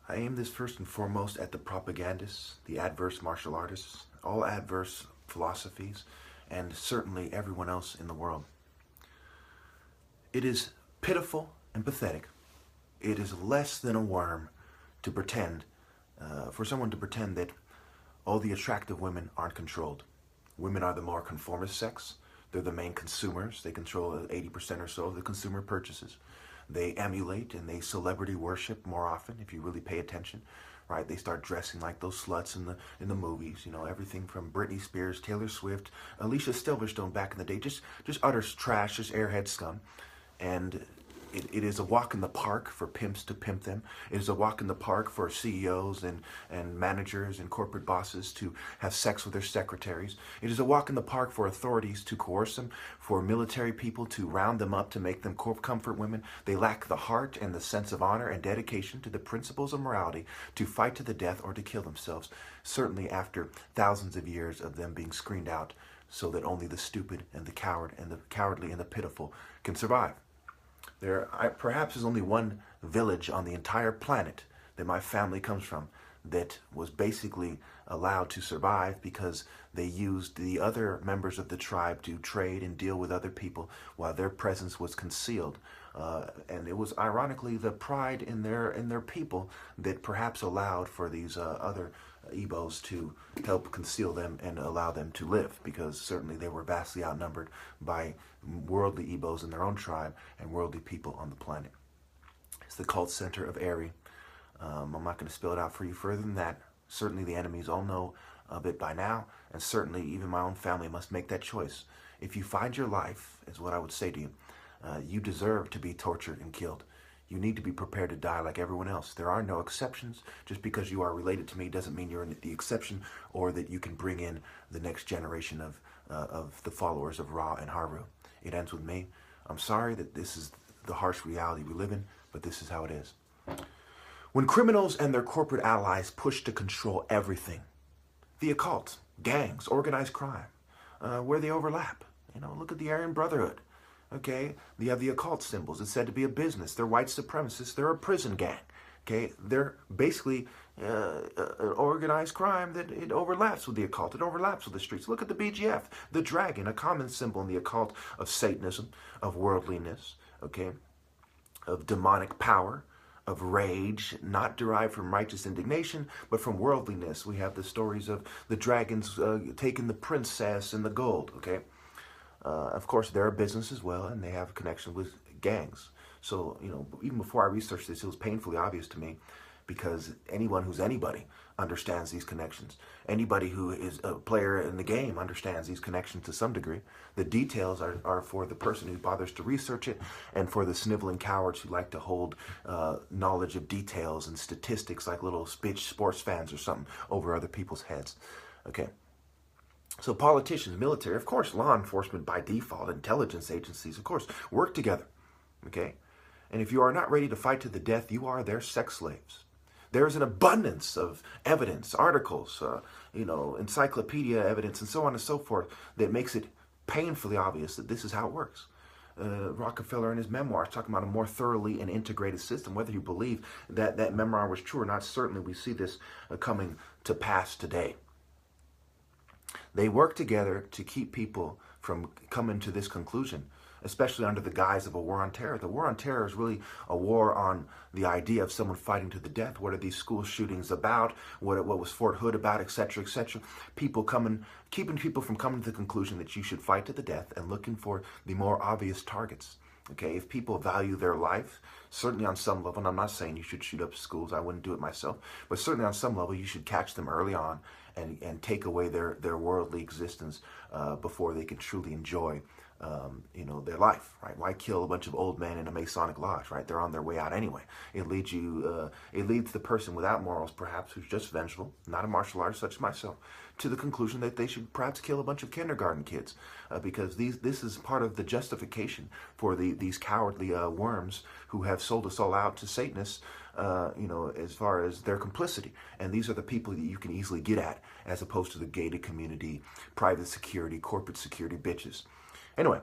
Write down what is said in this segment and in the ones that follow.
I aim this first and foremost at the propagandists, the adverse martial artists, all adverse philosophies, and certainly everyone else in the world. It is pitiful and pathetic. It is less than a worm to pretend, for someone to pretend that all the attractive women aren't controlled. Women are the more conformist sex. They're the main consumers. They control 80% or so of the consumer purchases. They emulate and they celebrity worship more often, if you really pay attention, right? They start dressing like those sluts in the movies. You know, everything from Britney Spears, Taylor Swift, Alicia Silverstone back in the day, just utter trash, just airhead scum. And it is a walk in the park for pimps to pimp them. It is a walk in the park for CEOs and managers and corporate bosses to have sex with their secretaries. It is a walk in the park for authorities to coerce them, for military people to round them up to make them comfort women. They lack the heart and the sense of honor and dedication to the principles of morality to fight to the death or to kill themselves, certainly after thousands of years of them being screened out so that only the stupid and the coward and the cowardly and the pitiful can survive. There perhaps is only one village on the entire planet that my family comes from that was basically allowed to survive because they used the other members of the tribe to trade and deal with other people while their presence was concealed. And it was ironically the pride in their people that perhaps allowed for these other Igbos to help conceal them and allow them to live, because certainly they were vastly outnumbered by worldly Igbos in their own tribe and worldly people on the planet. It's the cult center of Eri. I'm not going to spell it out for you further than that. Certainly the enemies all know of it by now, and certainly even my own family must make that choice. If you find your life, is what I would say to you, you deserve to be tortured and killed. You need to be prepared to die like everyone else. There are no exceptions. Just because you are related to me doesn't mean you're the exception, or that you can bring in the next generation of the followers of Ra and Haru. It ends with me. I'm sorry that this is the harsh reality we live in, but this is how it is. When criminals and their corporate allies push to control everything, the occult, gangs, organized crime, where they overlap. You know, look at the Aryan Brotherhood. Okay, you have the occult symbols. It's said to be a business. They're white supremacists. They're a prison gang. Okay, they're basically organized crime that it overlaps with the occult. It overlaps with the streets. Look at the BGF, the dragon, a common symbol in the occult of Satanism, of worldliness, okay, of demonic power, of rage, not derived from righteous indignation, but from worldliness. We have the stories of the dragons taking the princess and the gold, okay? Of course, they're a business as well, and they have a connection with gangs. So, you know, even before I researched this, it was painfully obvious to me, because anyone who's anybody understands these connections. Anybody who is a player in the game understands these connections to some degree. The details are for the person who bothers to research it, and for the sniveling cowards who like to hold knowledge of details and statistics like little sports fans or something over other people's heads. Okay. So politicians, military, of course, law enforcement by default, intelligence agencies, of course, work together, okay? And if you are not ready to fight to the death, you are their sex slaves. There is an abundance of evidence, articles, encyclopedia evidence, and so on and so forth, that makes it painfully obvious that this is how it works. Rockefeller in his memoirs talking about a more thoroughly and integrated system. Whether you believe that that memoir was true or not, certainly we see this coming to pass today. They work together to keep people from coming to this conclusion, especially under the guise of a war on terror. The war on terror is really a war on the idea of someone fighting to the death. What are these school shootings about? What was Fort Hood about, etc., etc.? Keeping people from coming to the conclusion that you should fight to the death and looking for the more obvious targets. Okay, if people value their life, certainly on some level, and I'm not saying you should shoot up schools, I wouldn't do it myself, but certainly on some level you should catch them early on and take away their worldly existence before they can truly enjoy their life, right? Why kill a bunch of old men in a Masonic lodge, right? They're on their way out anyway. It leads the person without morals, perhaps, who's just vengeful, not a martial artist such as myself, to the conclusion that they should perhaps kill a bunch of kindergarten kids, because this is part of the justification for these cowardly worms who have sold us all out to Satanists, as far as their complicity. And these are the people that you can easily get at, as opposed to the gated community, private security, corporate security bitches. Anyway,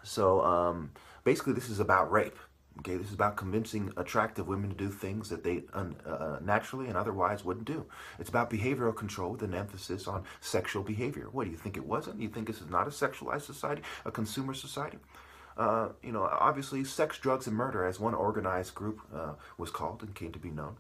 so basically this is about rape. Okay, this is about convincing attractive women to do things that they naturally and otherwise wouldn't do. It's about behavioral control with an emphasis on sexual behavior. What, do you think it wasn't? You think this is not a sexualized society, a consumer society? Obviously, sex, drugs, and murder, as one organized group was called and came to be known.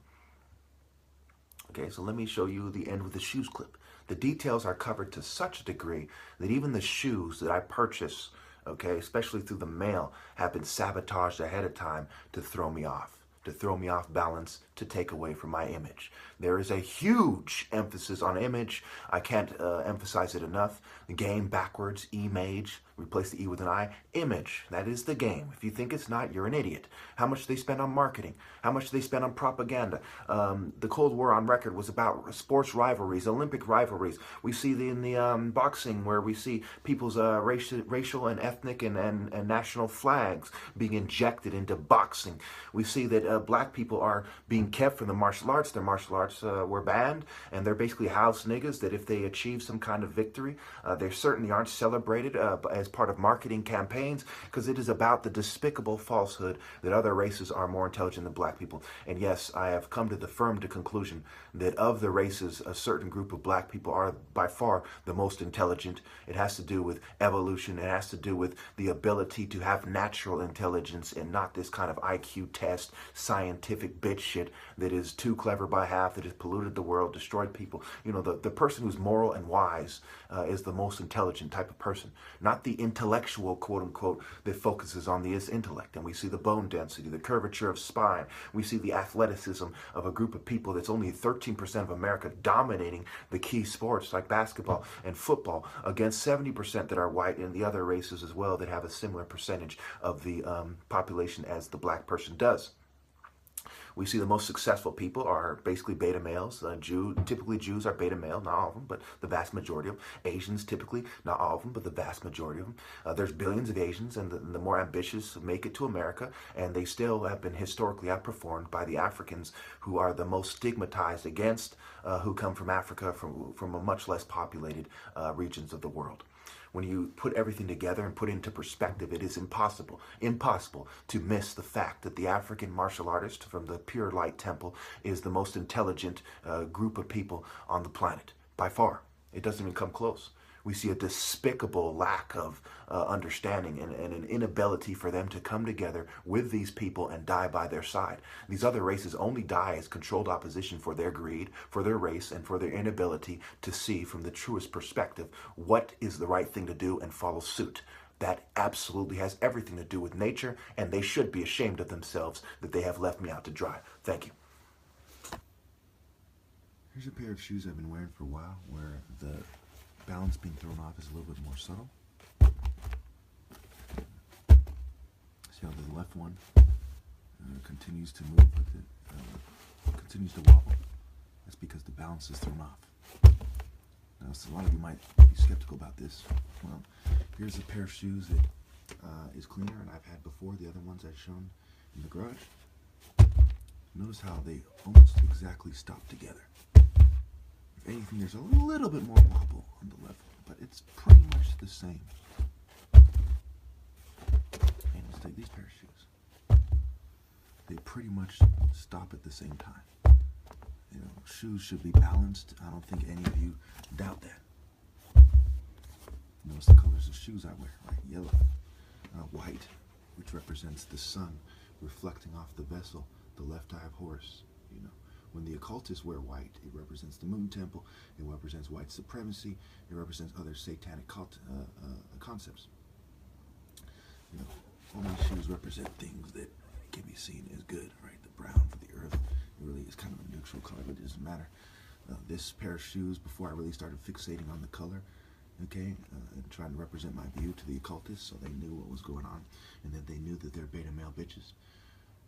Okay, so let me show you the end with the shoes clip. The details are covered to such a degree that even the shoes that I purchase, okay, especially through the mail, have been sabotaged ahead of time to throw me off balance, to take away from my image. There is a huge emphasis on image. I can't emphasize it enough. The game backwards, image, replace the E with an I. Image, that is the game. If you think it's not, you're an idiot. How much do they spend on marketing? How much do they spend on propaganda? The Cold War on record was about sports rivalries, Olympic rivalries. We see in the boxing where we see people's racial and ethnic and national flags being injected into boxing. We see that black people are being kept from the martial arts. Their martial arts were banned, and they're basically house niggas that if they achieve some kind of victory, they certainly aren't celebrated as part of marketing campaigns, because it is about the despicable falsehood that other races are more intelligent than black people. And yes, I have come to the firm conclusion that of the races, a certain group of black people are by far the most intelligent. It has to do with evolution. It has to do with the ability to have natural intelligence and not this kind of IQ test, scientific bitch shit that is too clever by half, that has polluted the world, destroyed people. You know, the person who's moral and wise is the most intelligent type of person, not the intellectual, quote unquote, that focuses on the intellect. And we see the bone density, the curvature of spine. We see the athleticism of a group of people that's only 13% of America dominating the key sports like basketball and football against 70% that are white, and the other races as well that have a similar percentage of the population as the black person does. We see the most successful people are basically beta males. Typically Jews are beta male, not all of them, but the vast majority of them. Asians, typically, not all of them, but the vast majority of them. There's billions of Asians, and the more ambitious make it to America, and they still have been historically outperformed by the Africans, who are the most stigmatized against, who come from Africa, from a much less populated regions of the world. When you put everything together and put into perspective, it is impossible to miss the fact that the African martial artist from the Pure Light Temple is the most intelligent group of people on the planet, by far. It doesn't even come close. We see a despicable lack of understanding and an inability for them to come together with these people and die by their side. These other races only die as controlled opposition for their greed, for their race, and for their inability to see from the truest perspective what is the right thing to do and follow suit. That absolutely has everything to do with nature, and they should be ashamed of themselves that they have left me out to dry. Thank you. Here's a pair of shoes I've been wearing for a while, where the balance being thrown off is a little bit more subtle. See how the left one continues to move, but it continues to wobble. That's because the balance is thrown off. Now, so a lot of you might be skeptical about this. Well, here's a pair of shoes that is cleaner, and I've had before the other ones I've shown in the garage. Notice how they almost exactly stop together. If anything, there's a little bit more wobble on the left one, but it's pretty much the same. And let's take these pair of shoes. They pretty much stop at the same time. You know, shoes should be balanced. I don't think any of you doubt that. Notice the colors of shoes I wear, right? Yellow, white, which represents the sun reflecting off the vessel, the left eye of Horus, you know. When the occultists wear white, it represents the moon temple, it represents white supremacy, it represents other satanic concepts. You know, all these shoes represent things that can be seen as good, right? The brown for the earth, it really is kind of a neutral color, but it doesn't matter. This pair of shoes, before I really started fixating on the color, okay, and trying to represent my view to the occultists, so they knew what was going on, and that they knew that they're beta male bitches.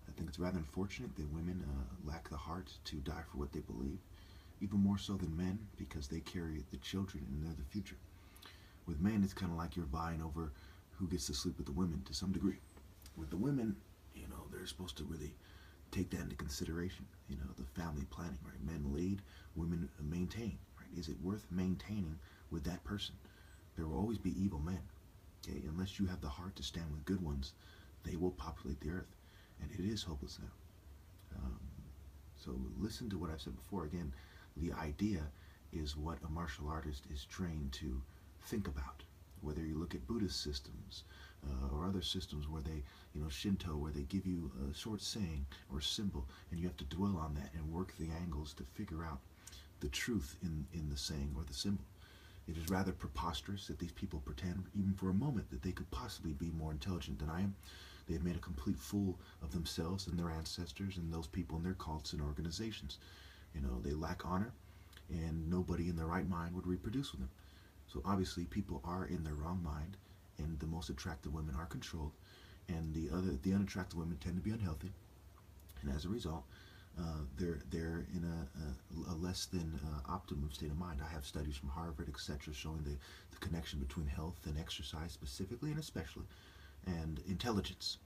I think it's rather unfortunate that women lack the heart to die for what they believe, even more so than men, because they carry the children and they're the future. With men, it's kind of like you're vying over who gets to sleep with the women to some degree. With the women, you know, they're supposed to really take that into consideration, you know, the family planning, right? Men lead, women maintain, right? Is it worth maintaining with that person? There will always be evil men, okay? Unless you have the heart to stand with good ones, they will populate the earth. and it is hopeless now. Um, so listen to what I've said before. Again, the idea is what a martial artist is trained to think about. Whether you look at Buddhist systems or other systems where they, Shinto, where they give you a short saying or symbol, and you have to dwell on that and work the angles to figure out the truth in the saying or the symbol. It is rather preposterous that these people pretend, even for a moment, that they could possibly be more intelligent than I am. They have made a complete fool of themselves and their ancestors and those people in their cults and organizations. They lack honor, and nobody in their right mind would reproduce with them. So obviously, people are in their wrong mind, and the most attractive women are controlled, and the unattractive women tend to be unhealthy, and as a result, they're in a less than optimum state of mind. I have studies from Harvard, etc., showing the connection between health and exercise, specifically and especially, and intelligence.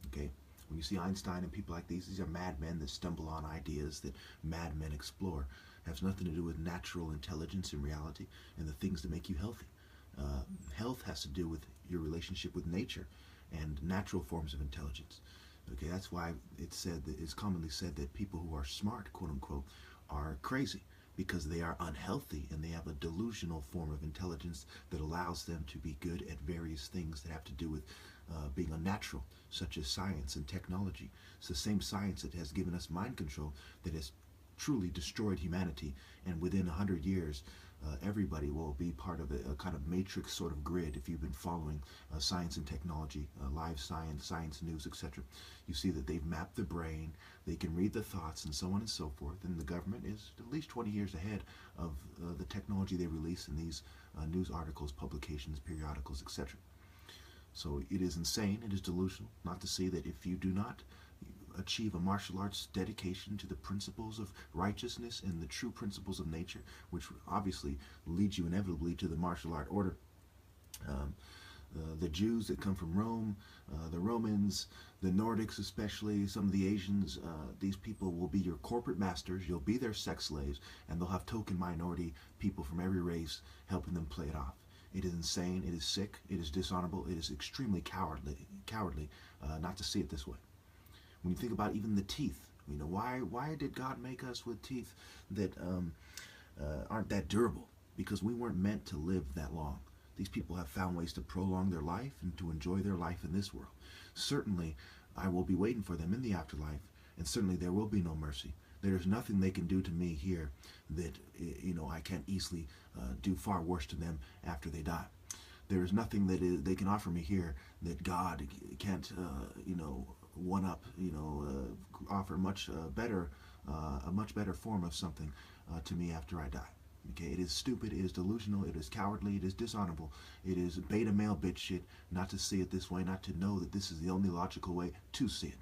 Okay, when you see Einstein and people like these are madmen that stumble on ideas that madmen explore. It has nothing to do with natural intelligence in reality and the things that make you healthy. Health has to do with your relationship with nature and natural forms of intelligence. Okay, that's why it's commonly said that people who are smart, quote unquote, are crazy, because they are unhealthy and they have a delusional form of intelligence that allows them to be good at various things that have to do with being unnatural, such as science and technology. It's the same science that has given us mind control that has truly destroyed humanity, and within 100 years everybody will be part of a kind of matrix sort of grid. If you've been following science and technology, live science, science news, etc., you see that they've mapped the brain, they can read the thoughts, and so on and so forth, and the government is at least 20 years ahead of the technology they release in these news articles, publications, periodicals, etc. So it is insane, it is delusional not to see that if you do not achieve a martial arts dedication to the principles of righteousness and the true principles of nature, which obviously leads you inevitably to the martial art order. The Jews that come from Rome, the Romans, the Nordics especially, some of the Asians, these people will be your corporate masters, you'll be their sex slaves, and they'll have token minority people from every race helping them play it off. It is insane, it is sick, it is dishonorable, it is extremely cowardly not to see it this way. When you think about even the teeth, why did God make us with teeth that aren't that durable? Because we weren't meant to live that long. These people have found ways to prolong their life and to enjoy their life in this world. Certainly, I will be waiting for them in the afterlife, and certainly there will be no mercy. There is nothing they can do to me here that I can't easily do far worse to them after they die. There is nothing that they can offer me here that God can't, one up, offer a much better form of something to me after I die. Okay, it is stupid, it is delusional, it is cowardly, it is dishonorable, it is beta male bitch shit not to see it this way, not to know that this is the only logical way to see it.